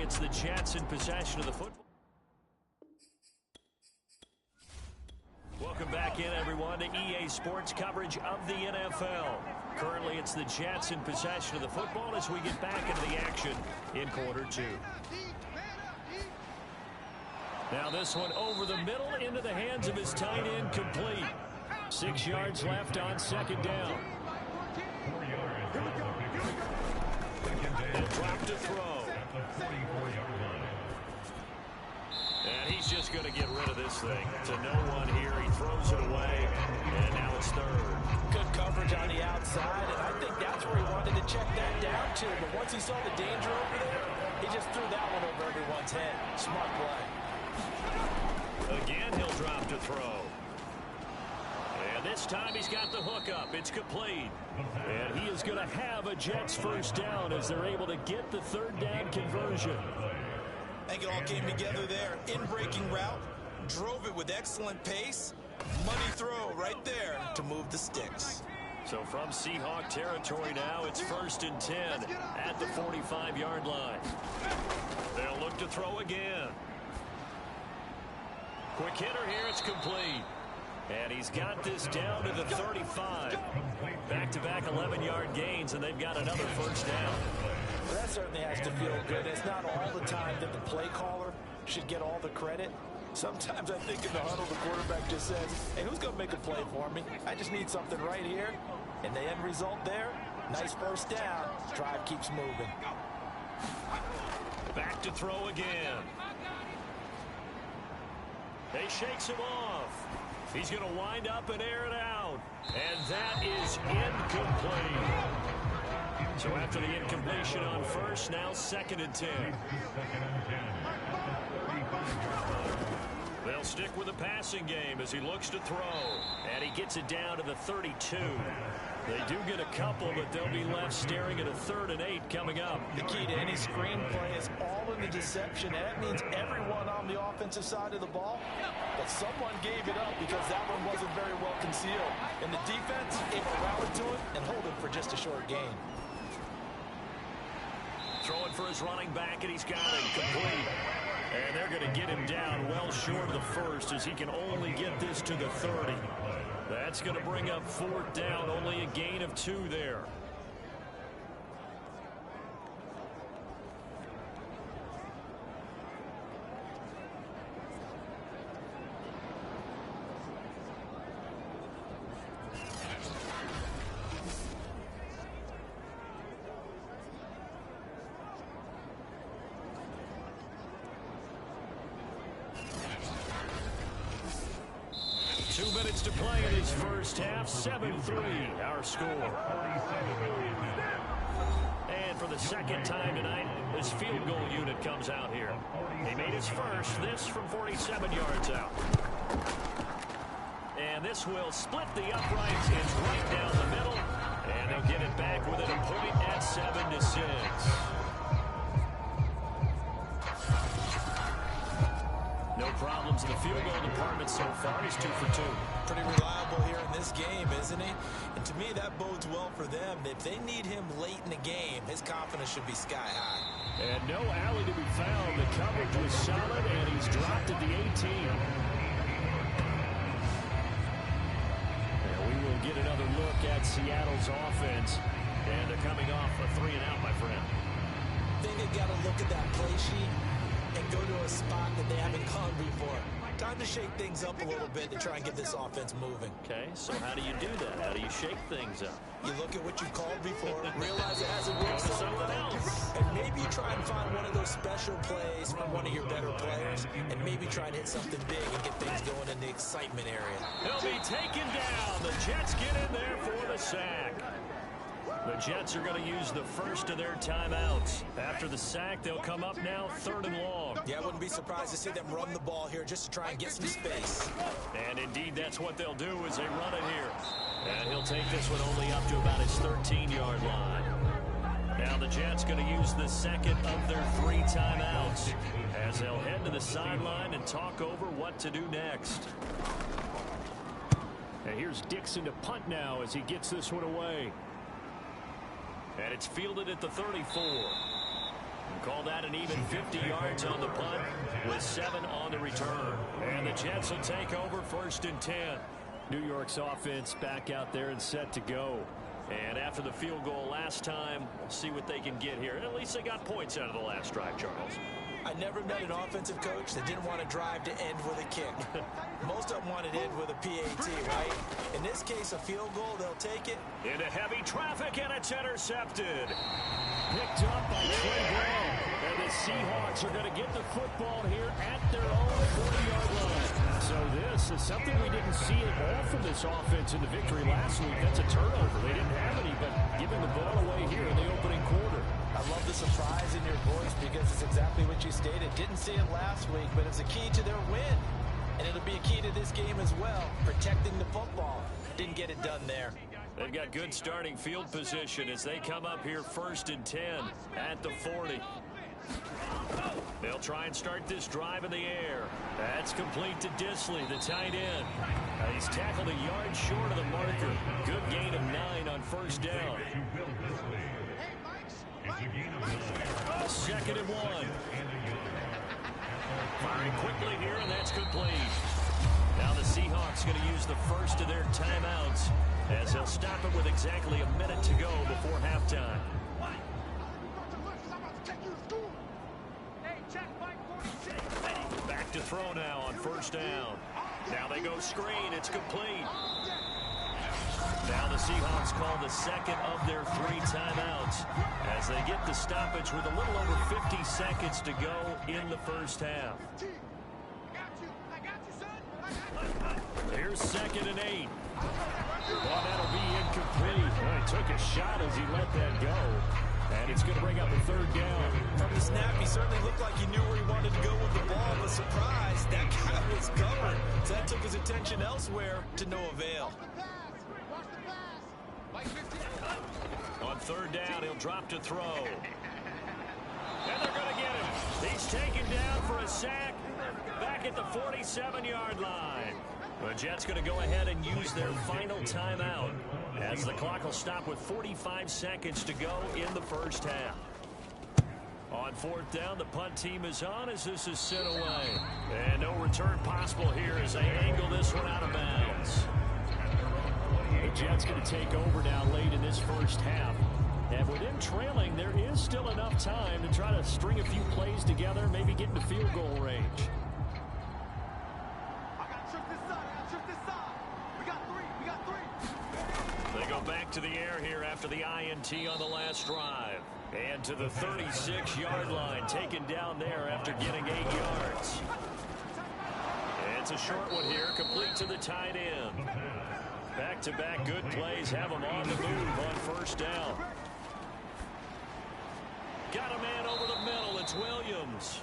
it's the Jets in possession of the football. Welcome back in, everyone, to EA Sports coverage of the NFL. Currently, it's the Jets in possession of the football as we get back into the action in quarter two. Now this one over the middle into the hands of his tight end, complete. 6 yards left on second down. He'll drop to throw. And he's just going to get rid of this thing. To no one here. He throws it away. And now it's third. Good coverage on the outside. And I think that's where he wanted to check that down to. But once he saw the danger over there, he just threw that one over everyone's head. Smart play. Again, he'll drop to throw. And this time he's got the hook up. It's complete. And he is going to have a Jets first down as they're able to get the third down conversion. I think it all came together there. In-breaking route. Drove it with excellent pace. Money throw right there to move the sticks. So from Seahawk territory now, it's 1st and 10 at the 45-yard line. They'll look to throw again. Quick hitter here, it's complete. And he's got this down to the 35. Back-to-back 11-yard gains, and they've got another first down. Well, that certainly has to feel good. It's not all the time that the play caller should get all the credit. Sometimes I think in the huddle, the quarterback just says, hey, who's going to make a play for me? I just need something right here. And the end result there, nice first down. Drive keeps moving. Back to throw again. He shakes him off. He's going to wind up and air it out. And that is incomplete. So after the incompletion on first, now 2nd and 10. They'll stick with the passing game as he looks to throw. And he gets it down to the 32. They do get a couple, but they'll be left staring at a 3rd and 8 coming up. The key to any screenplay is all in the deception. And that means everyone on the offensive side of the ball. But someone gave it up because that one wasn't very well concealed. And the defense able to rally to it and hold it for just a short gain. Throwing for his running back, and he's got it complete. And they're going to get him down well short of the first as he can only get this to the 30. That's going to bring up 4th down, only a gain of 2 there. To play in his first half, 7-3 our score. And for the second time tonight, his field goal unit comes out here. He made his first, this from 47 yards out. And this will split the uprights. It's right down the middle. And they'll get it back within a point at 7-6. No problems in the field goal department so far. He's 2 for 2. Pretty reliable here in this game, isn't he? And to me, that bodes well for them. If they need him late in the game, his confidence should be sky high. And no alley to be found. The coverage was solid, and he's dropped at the 18. And we will get another look at Seattle's offense. And they're coming off a 3-and-out, my friend. I think they got to look at that play sheet and go to a spot that they haven't gone before. Time to shake things up a little bit to try and get this offense moving. Okay, so how do you do that? How do you shake things up? You look at what you called before, realize it hasn't worked somewhere else, and maybe you try and find one of those special plays from one of your better players, and maybe try and hit something big and get things going in the excitement area. He'll be taken down. The Jets get in there for the sack. The Jets are going to use the first of their timeouts. After the sack, they'll come up now 3rd and long. Yeah, I wouldn't be surprised to see them run the ball here just to try and get some space. And indeed, that's what they'll do as they run it here. And he'll take this one only up to about his 13-yard line. Now the Jets going to use the second of their 3 timeouts as they'll head to the sideline and talk over what to do next. And here's Dixon to punt now as he gets this one away. And it's fielded at the 34. Call that an even 50 yards on the punt with 7 on the return. And the Jets will take over 1st and 10. New York's offense back out there and set to go. And after the field goal last time, we'll see what they can get here. At least they got points out of the last drive, Charles. I never met an offensive coach that didn't want to drive to end with a kick. Most of them want to end with a PAT, right? In this case, a field goal, they'll take it. Into heavy traffic, and it's intercepted. Picked up by Trey Brown. And the Seahawks are going to get the football here at their own 40-yard line. So this is something we didn't see at all from this offense in the victory last week. That's a turnover. They didn't have any, but giving the ball away here in the opening quarter. I love the surprise in your voice because it's exactly what you stated. Didn't see it last week, but it's a key to their win. And it'll be a key to this game as well, protecting the football. Didn't get it done there. They've got good starting field position as they come up here 1st and 10 at the 40. They'll try and start this drive in the air. That's complete to Disley, the tight end. He's tackled a yard short of the marker. Good gain of 9 on 1st down. 2nd and 1. Firing quickly here, and that's complete. Now the Seahawks going to use the first of their timeouts as they'll stop it with exactly a minute to go before halftime. Back to throw now on 1st down. Now they go screen. It's complete. Now the Seahawks call the 2nd of their 3 timeouts as they get the stoppage with a little over 50 seconds to go in the 1st half. Here's 2nd and 8. Well, that'll be incomplete. Well, he took a shot as he let that go. And it's going to bring up a 3rd down. From the snap, he certainly looked like he knew where he wanted to go with the ball, but surprise, that guy was covered. So that took his attention elsewhere to no avail. On 3rd down, he'll drop to throw. And they're going to get him. He's taken down for a sack back at the 47-yard line. The Jets going to go ahead and use their final timeout as the clock will stop with 45 seconds to go in the 1st half. On 4th down, the punt team is on as this is sent away. And no return possible here as they angle this one out of bounds. The Jets going to take over now late in this 1st half. And with them trailing, there is still enough time to try to string a few plays together, maybe get into field goal range. They go back to the air here after the INT on the last drive. And to the 36-yard line, taken down there after getting 8 yards. It's a short one here, complete to the tight end. Back-to-back good plays have them on the move on 1st down. Got a man over the middle. It's Williams.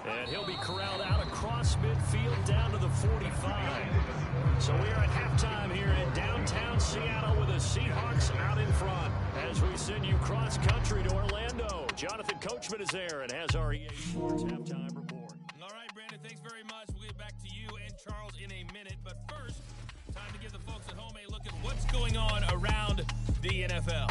And he'll be corralled out across midfield down to the 45. So we are at halftime here in downtown Seattle with the Seahawks out in front. As we send you cross-country to Orlando, Jonathan Coachman is there and has our EA Sports halftime report. All right, Brandon, thanks very much. We'll get back to you and Charles in a minute. But first, time to give the folks at home a look at what's going on around the NFL.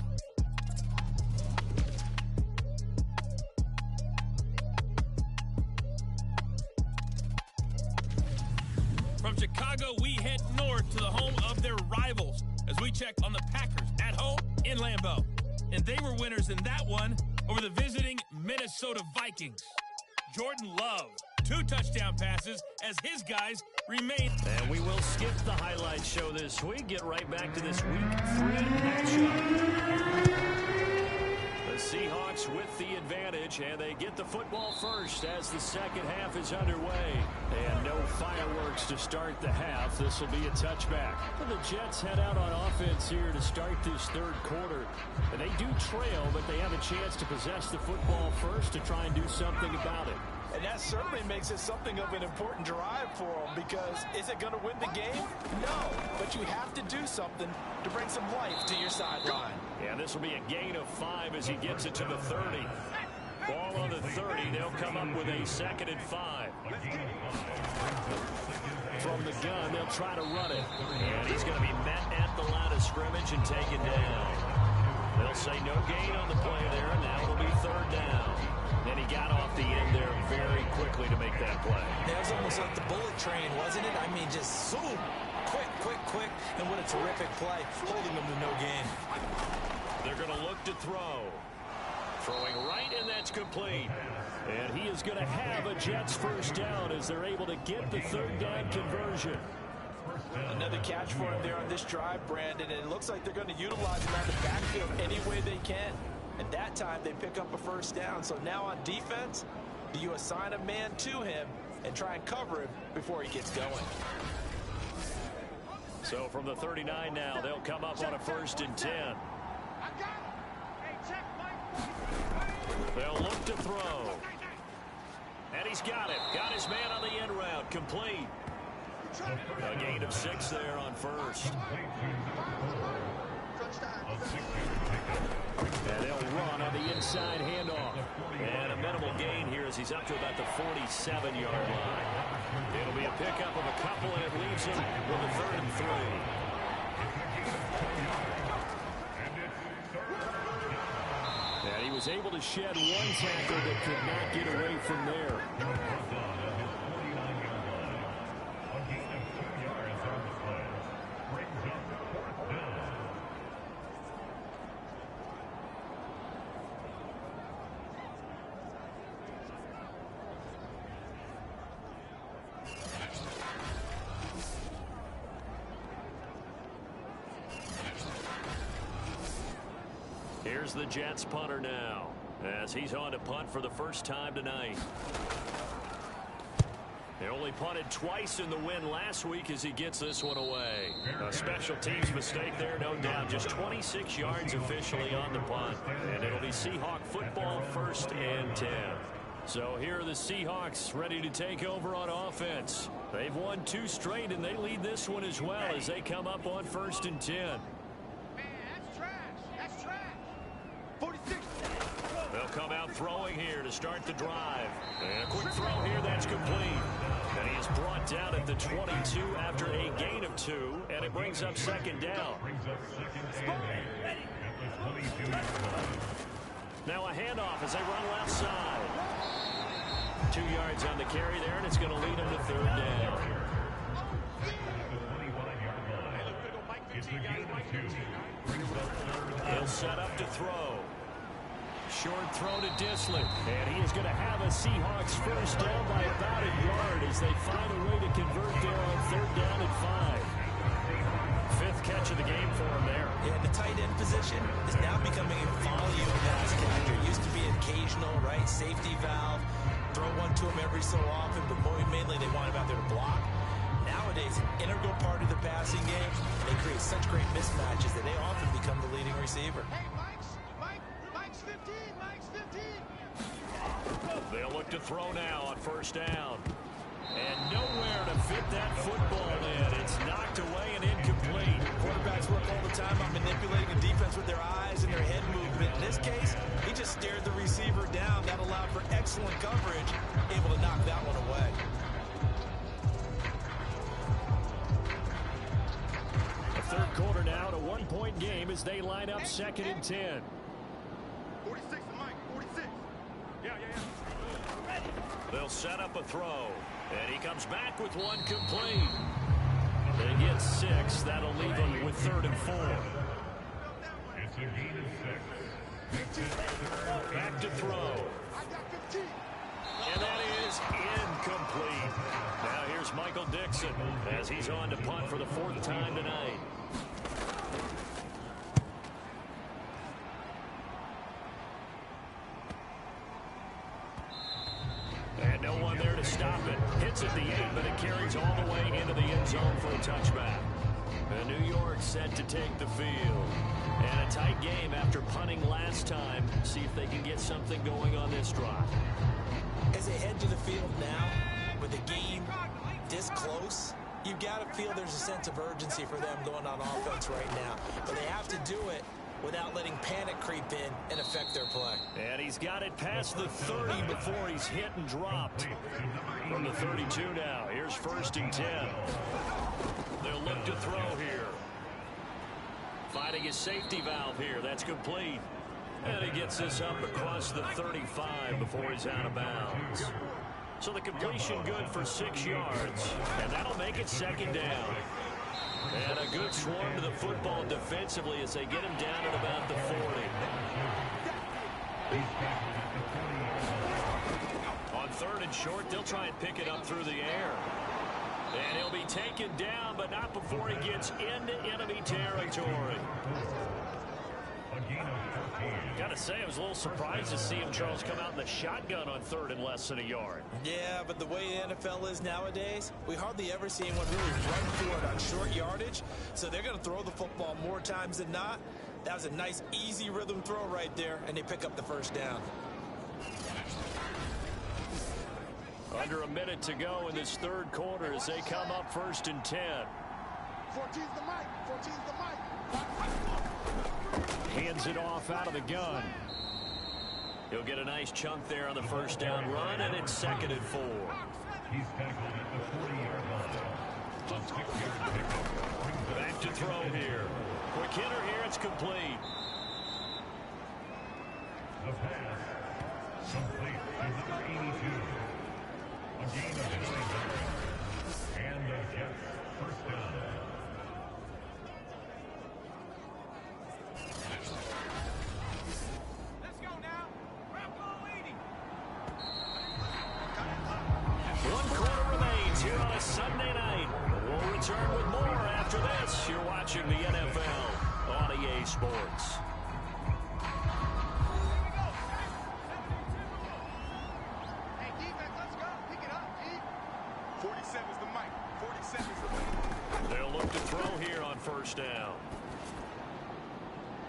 From Chicago, we head north to the home of their rivals as we check on the Packers at home in Lambeau. And they were winners in that one over the visiting Minnesota Vikings. Jordan Love, 2 touchdown passes as his guys remain. And we will skip the highlight show this week. Get right back to this week 3 matchup. The Seahawks with the advantage, and they get the football first as the 2nd half is underway. And no fireworks to start the half. This will be a touchback. The Jets head out on offense here to start this 3rd quarter. And they do trail, but they have a chance to possess the football first to try and do something about it. And that certainly makes it something of an important drive for them, because is it going to win the game? No, but you have to do something to bring some life to your sideline. Yeah, this will be a gain of 5 as he gets it to the 30. Ball on the 30. They'll come up with a 2nd and 5. From the gun, they'll try to run it. And he's going to be met at the line of scrimmage and taken down. They'll say no gain on the play there, and now it'll be third down. And he got off the end there very quickly to make that play. That was almost like the bullet train, wasn't it? I mean, just zoom. Quick. And what a terrific play, holding them to no gain. They're going to look to throw. Throwing right, and that's complete. And he is going to have a Jets first down as they're able to get the third down conversion. Another catch for him there on this drive, Brandon, and it looks like they're going to utilize him out of the backfield any way they can. And that time they pick up a first down. So now on defense, do you assign a man to him and try and cover him before he gets going? So from the 39 now, they'll come up on a 1st and 10. They'll look to throw. And he's got it. Got his man on the end route. Complete. A gain of 6 there on first. And they'll run on the inside handoff. And a minimal gain here as he's up to about the 47-yard line. It'll be a pickup of a couple, and it leaves him with a 3rd and 3. And he was able to shed one tackle that could not get away from there. Here's the Jets punter now as he's on to punt for the first time tonight. They only punted twice in the win last week as he gets this one away. A special teams mistake there, no doubt. Just 26 yards officially on the punt. And it'll be Seahawk football 1st and 10. So here are the Seahawks ready to take over on offense. They've won 2 straight, and they lead this one as well as they come up on 1st and 10. They'll come out throwing here to start the drive. And a quick throw here, that's complete. And he is brought down at the 22 after a gain of 2, and it brings up 2nd down. Now a handoff as they run left side. 2 yards on the carry there, and it's going to lead them to 3rd down. He'll set up to throw. Short throw to Disley, and he is going to have a Seahawks first down by about a yard as they find a way to convert there on 3rd down and 5. 5th catch of the game for him there. Yeah, the tight end position is now becoming a volume pass catcher. It used to be occasional, right? Safety valve, throw one to him every so often, but mainly they want him out there to block. Nowadays, an integral part of the passing game, they create such great mismatches that they often become the leading receiver. They'll look to throw now on 1st down. And nowhere to fit that football in. It's knocked away and incomplete. Quarterbacks work all the time on manipulating the defense with their eyes and their head movement. In this case, he just stared the receiver down. That allowed for excellent coverage, able to knock that one away. The 3rd quarter now, a 1-point game as they line up 2nd and 10. 46 to Mike, 46. Yeah. They'll set up a throw, and he comes back with one complete. They get 6. That'll leave them with 3rd and 4. It's a gain of 6. Back to throw. And that is incomplete. Now here's Michael Dixon as he's on to punt for the 4th time tonight. And no one there to stop it. Hits at the 8, but it carries all the way into the end zone for a touchback. And New York set to take the field. And a tight game after punting last time. See if they can get something going on this drive. As they head to the field now, with the game this close, you've got to feel there's a sense of urgency for them going on offense right now. But they have to do it without letting panic creep in and affect their play. And he's got it past the 30 before he's hit and dropped. From the 32 now, here's 1st and 10. They'll look to throw here. Finding his safety valve here. That's complete. And he gets this up across the 35 before he's out of bounds. So the completion good for 6 yards. And that'll make it second down. And a good swarm to the football defensively as they get him down at about the 40. On 3rd and short, they'll try and pick it up through the air. And he'll be taken down, but not before he gets into enemy territory. Gotta say, I was a little surprised to see him, Charles, come out in the shotgun on 3rd and less than a yard. Yeah, but the way the NFL is nowadays, we hardly ever see anyone really run for it on short yardage. So they're going to throw the football more times than not. That was a nice, easy rhythm throw right there, and they pick up the first down. Under a minute to go in this 3rd quarter as they come up 1st and 10. 14's the mic. 14's the mic. Hands it off out of the gun. He'll get a nice chunk there on the first down run, and it's 2nd and 4. He's tackled at the 40-yard line. A 6-yard pickup. Back to throw here. Quick hitter here. It's complete. The pass. Complete to number 82. A gain of 9 yards. And the Jets first down. Let's go now. Rambo leading. 1 quarter remains here on a Sunday night. We'll return with more after this. You're watching the NFL on EA Sports. Hey, defense, let's go. Pick it up, D. 47's the mic. 47's the mic. They'll look to throw here on first down.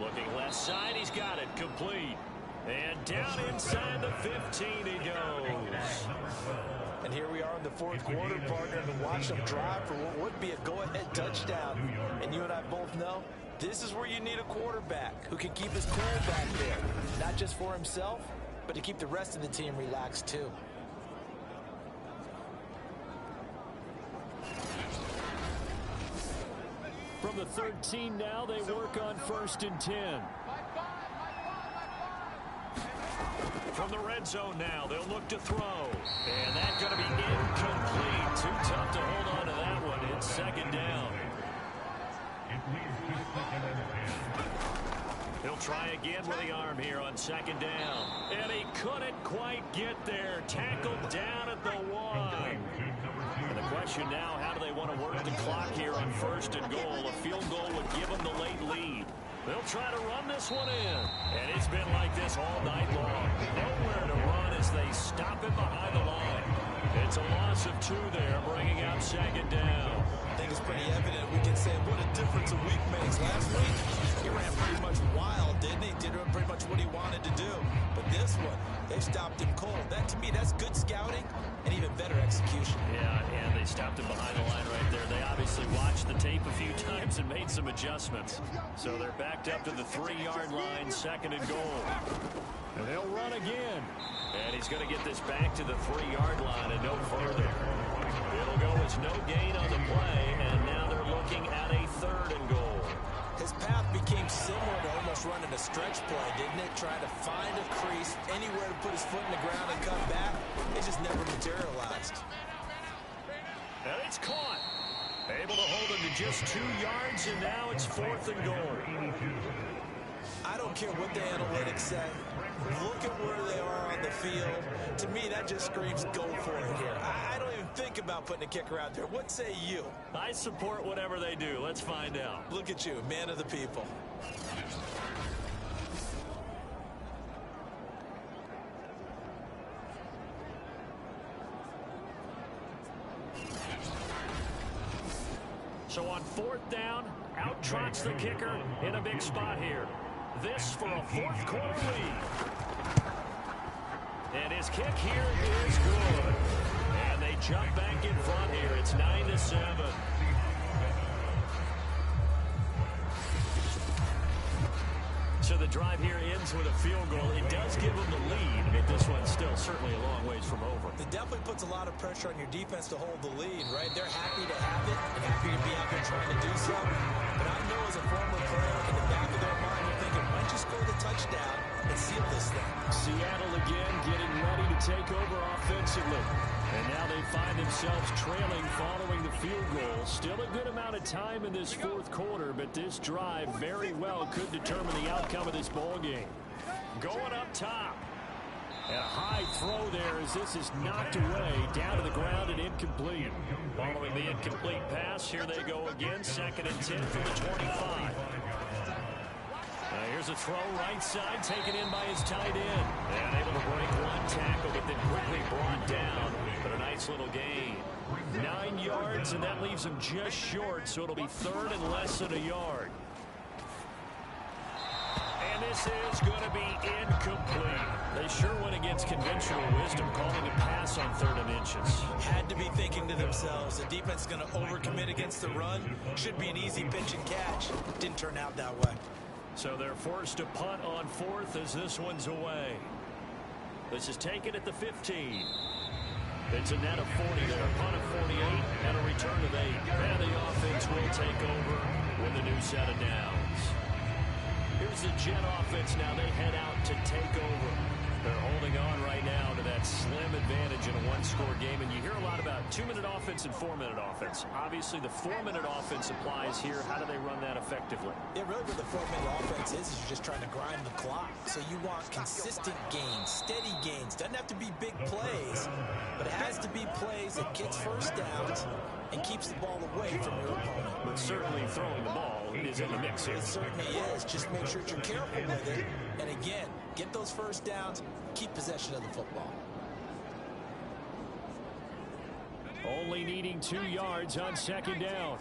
Looking left side, he's got it complete. And down inside the 15 he goes. And here we are in the 4th quarter, partner, to watch them drive for what would be a go-ahead touchdown. And you and I both know this is where you need a quarterback who can keep his cool back there. Not just for himself, but to keep the rest of the team relaxed too. From the 13 now, they work on 1st and 10. From the red zone now, they'll look to throw. And that's going to be incomplete. Too tough to hold on to that one. It's 2nd down. He'll try again with the arm here on 2nd down. And he couldn't quite get there. Tackled down at the 1. And the question now, how do they want to work the clock here on 1st and goal? A field goal would give them the late lead. They'll try to run this one in. And it's been like this all night long. Nowhere to run as they stop him behind the line. It's a loss of 2 there, bringing out 2nd down. I think it's pretty evident we can say what a difference a week makes. Last week, he ran pretty much wild, didn't he? Did pretty much what he wanted to do. But this one, they stopped him cold. That, to me, that's good scouting and even better execution. Yeah, and they stopped him behind the line right there. They obviously watched the tape a few times and made some adjustments. So they're backed up to the 3-yard line, 2nd and goal. And they'll run again. And he's going to get this back to the 3-yard line and no further. It'll go as no gain on the play, and now they're looking at a 3rd and goal. His path became similar to almost running a stretch play, didn't it? Trying to find a crease, anywhere to put his foot in the ground and come back. It just never materialized. And it's caught. Able to hold him to just 2 yards, and now it's 4th and goal. I don't care what the analytics say. Look at where they are on the field. To me, that just screams go for it here. I don't even think about putting a kicker out there. What say you? I support whatever they do. Let's find out. Look at you, man of the people. So on 4th down, out trots the kicker in a big spot here. This for a 4th quarter lead. And his kick here is good. And they jump back in front here. It's 9-7. So the drive here ends with a field goal. It does give them the lead, but this one's still certainly a long ways from over. It definitely puts a lot of pressure on your defense to hold the lead, right? They're happy to have it and happy to be out there trying to do so. But I know as a former player, in the back of their mind, they're thinking, why don't you score the touchdown and seal this thing? Seattle again getting ready to take over offensively. And now they find themselves trailing following the field goal. Still a good amount of time in this fourth quarter, but this drive very well could determine the outcome of this ball game. Going up top. And a high throw there as this is knocked away down to the ground and incomplete. Following the incomplete pass, here they go again. 2nd and 10 from the 25. Here's a throw right side, taken in by his tight end. And able to break one tackle, but then quickly brought down. But a nice little gain. 9 yards, and that leaves him just short, so it'll be 3rd and less than a yard. And this is going to be incomplete. They sure went against conventional wisdom, calling a pass on 3rd and inches. Had to be thinking to themselves, the defense is going to overcommit against the run. Should be an easy pitch and catch. Didn't turn out that way. So they're forced to punt on 4th as this one's away. This is taken at the 15. It's a net of 40 there. Punt of 48 and a return of 8. And the offense will take over with a new set of downs. Here's the Jet offense now. They head out to take over. They're holding on right now to that slim advantage in a one-score game. And you hear a lot about 2-minute offense and 4-minute offense. Obviously, the 4-minute offense applies here. How do they run that effectively? Yeah, really what the 4-minute offense is you're just trying to grind the clock. So you want consistent gains, steady gains. Doesn't have to be big plays, but it has to be plays that gets first downs and keeps the ball away from your opponent. But certainly throwing the ball is in the mix here. It certainly is. Just make sure that you're careful with it. And again, get those first downs, keep possession of the football. Only needing 2 yards on 2nd down.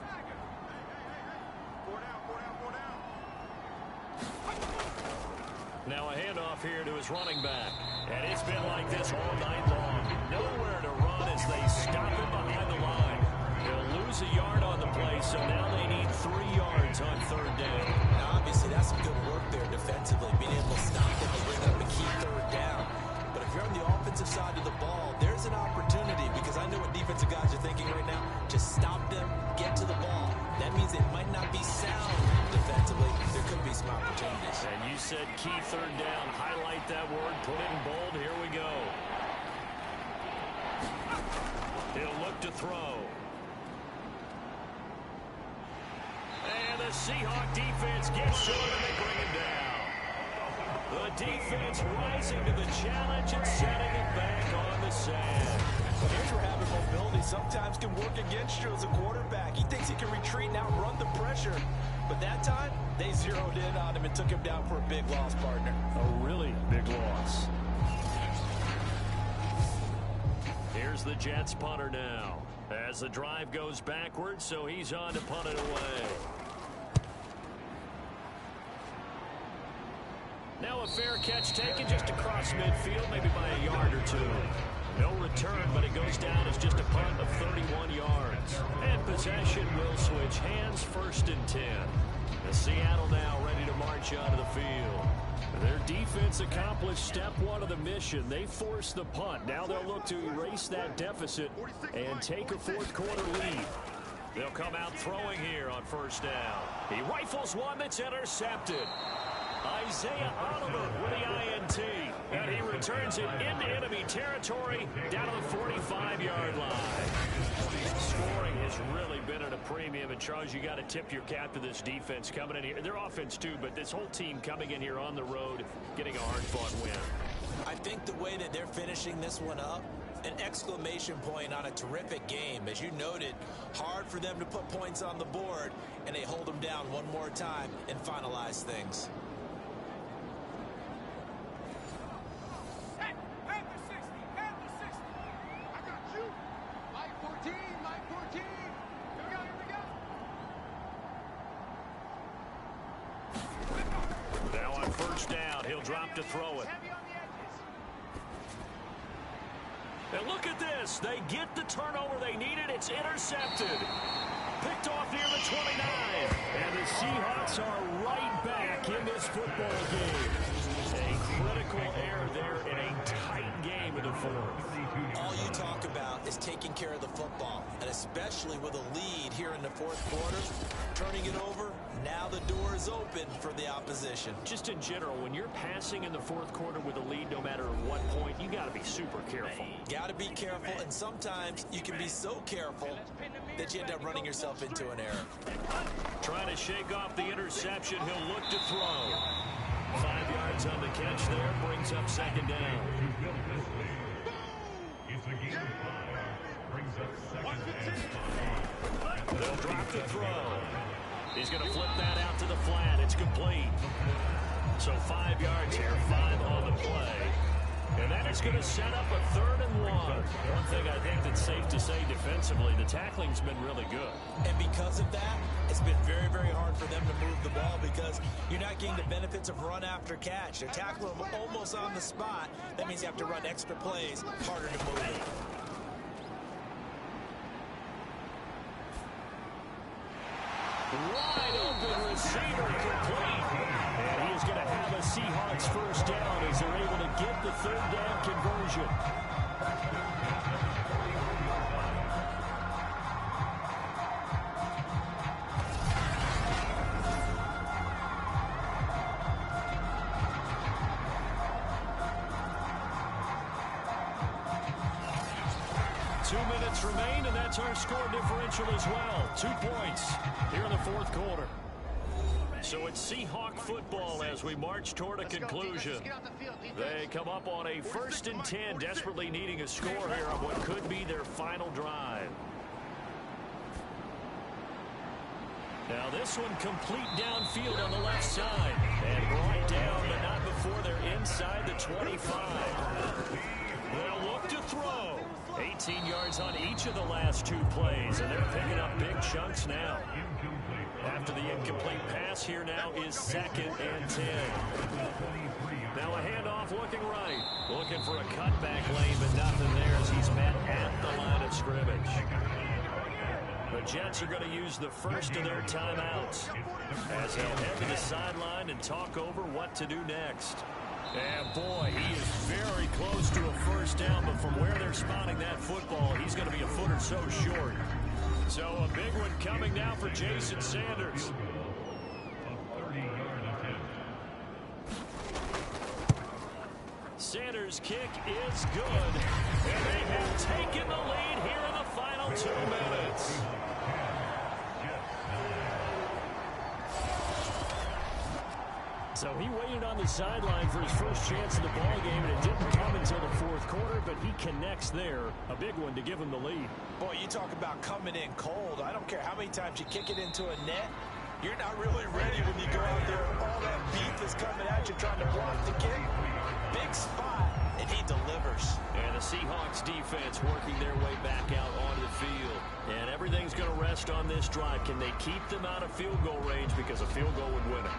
Now a handoff here to his running back. And it's been like this all night long. Nowhere to run as they stop him behind the line. They'll lose a yard on the play, so now they need 3 yards on 3rd down. Now, obviously, that's some good work there defensively, being able to stop them and bring up a key 3rd down. But if you're on the offensive side of the ball, there's an opportunity, because I know what defensive guys are thinking right now. Just stop them, get to the ball. That means it might not be sound defensively. There could be some opportunities. And you said key 3rd down. Highlight that word. Put it in bold. Here we go. He'll look to throw. And the Seahawks defense gets to him and they bring him down. The defense rising to the challenge and setting it back on the sand. Here's where having mobility sometimes can work against you as a quarterback. He thinks he can retreat and outrun the pressure. But that time, they zeroed in on him and took him down for a big loss, partner. A really big loss. Here's the Jets punter now. As the drive goes backwards, so he's on to punt it away. Now a fair catch taken just across midfield, maybe by a yard or 2. No return, but it goes down as just a punt of 31 yards. And possession will switch hands, 1st and 10. The Seattle now ready to march onto the field. Their defense accomplished step 1 of the mission. They forced the punt. Now they'll look to erase that deficit and take a 4th quarter lead. They'll come out throwing here on 1st down. He rifles one that's intercepted. Isaiah Oliver with the INT. And he returns it into enemy territory down to the 45-yard line. Scoring has really been at a premium. And, Charles, you got to tip your cap to this defense coming in here. Their offense, too, but this whole team coming in here on the road, getting a hard-fought win. I think the way that they're finishing this one up, an exclamation point on a terrific game. As you noted, hard for them to put points on the board, and they hold them down one more time and finalize things. Now on 1st down, he'll drop to throw it. And look at this. They get the turnover they needed. It's intercepted. Picked off near the 29. And the Seahawks are right back in this football game. A critical error there in a tight game in the fourth. All you talk about is taking care of the football, and especially with a lead here in the fourth quarter, turning it over, now the door is open for the opposition. Just in general, when you're passing in the fourth quarter with a lead, no matter what point, you got to be super careful. Got to be careful, and sometimes you can be so careful that you end up running yourself into an error. Trying to shake off the interception, he'll look to throw. 5 yards on the catch there, brings up second down. It's a game of 5. Brings up second and 5. They'll drop the throw. He's going to flip that out to the flat. It's complete. So 5 yards here, 5 on the play. And that is going to set up a 3rd and 1. One thing I think that's safe to say defensively, the tackling's been really good. And because of that, it's been very, very hard for them to move the ball because you're not getting the benefits of run after catch. They're tackling them almost on the spot. That means you have to run extra plays, harder to move it. Wide open receiver complete. And he is going to have a Seahawks first down as they're able to get the 3rd down conversion. Remain, and that's our score differential as well. 2 points here in the fourth quarter. So it's Seahawk football as we march toward a conclusion. They come up on a 1st and 10, desperately needing a score here on what could be their final drive. Now this one complete downfield on the left side. And brought down, but not before they're inside the 25. They'll look to throw. 18 yards on each of the last 2 plays, and they're picking up big chunks now. After the incomplete pass, here now is 2nd and 10. Now a handoff looking right. Looking for a cutback lane, but nothing there as he's met at the line of scrimmage. The Jets are going to use the first of their timeouts as they'll head to the sideline and talk over what to do next. And boy, he is very close to a first down, but from where they're spotting that football, he's going to be a foot or so short. So a big one coming now for Jason Sanders. Sanders' kick is good, and they have taken the lead here in the final 2 minutes. So he waited on the sideline for his first chance in the ballgame, and it didn't come until the fourth quarter, but he connects there. A big one to give him the lead. Boy, you talk about coming in cold. I don't care how many times you kick it into a net. You're not really ready when you go out there. All that beef is coming at you trying to block the kick. Big spot, and he delivers. And the Seahawks defense working their way back out onto the field. And everything's going to rest on this drive. Can they keep them out of field goal range, because a field goal would win it?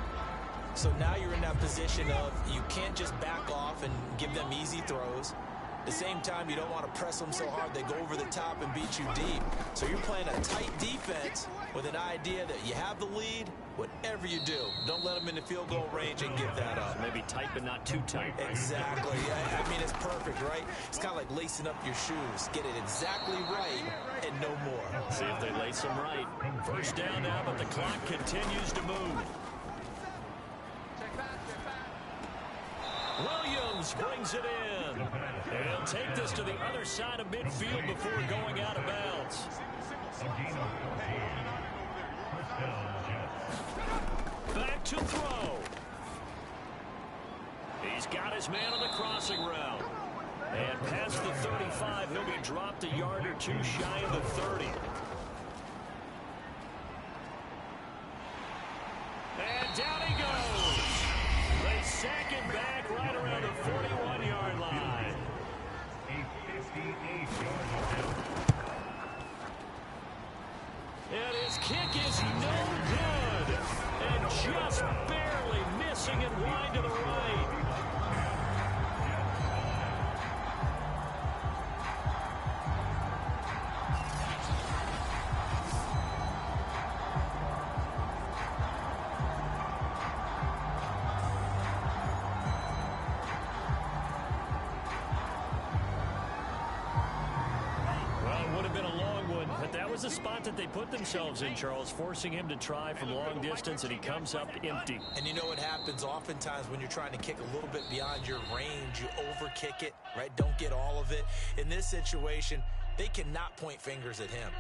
So now you're in that position of you can't just back off and give them easy throws. At the same time, you don't want to press them so hard they go over the top and beat you deep. So you're playing a tight defense with an idea that you have the lead. Whatever you do, don't let them in the field goal range and give that up. Maybe tight, but not too tight. Exactly. I mean, it's perfect, right? It's kind of like lacing up your shoes. Get it exactly right and no more. See if they lace them right. First down now, but the clock continues to move. Williams brings it in. And he'll take this to the other side of midfield before going out of bounds. Back to throw. He's got his man on the crossing route. And past the 35, he'll be dropped a yard or two shy of the 30. And down he goes. They sack it back right around the 41-yard line. And his kick is no good. And just barely missing it wide to the right. is a spot that they put themselves in, Charles, forcing him to try from long distance, and he comes up empty. And you know what happens oftentimes when you're trying to kick a little bit beyond your range, you overkick it, right? Don't get all of it. In this situation, they cannot point fingers at him.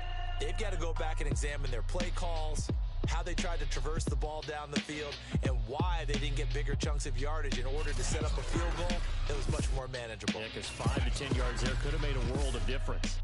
They've got to go back and examine their play calls, how they tried to traverse the ball down the field, and why they didn't get bigger chunks of yardage in order to set up a field goal that was much more manageable. Yeah, because 5 to 10 yards there could have made a world of difference.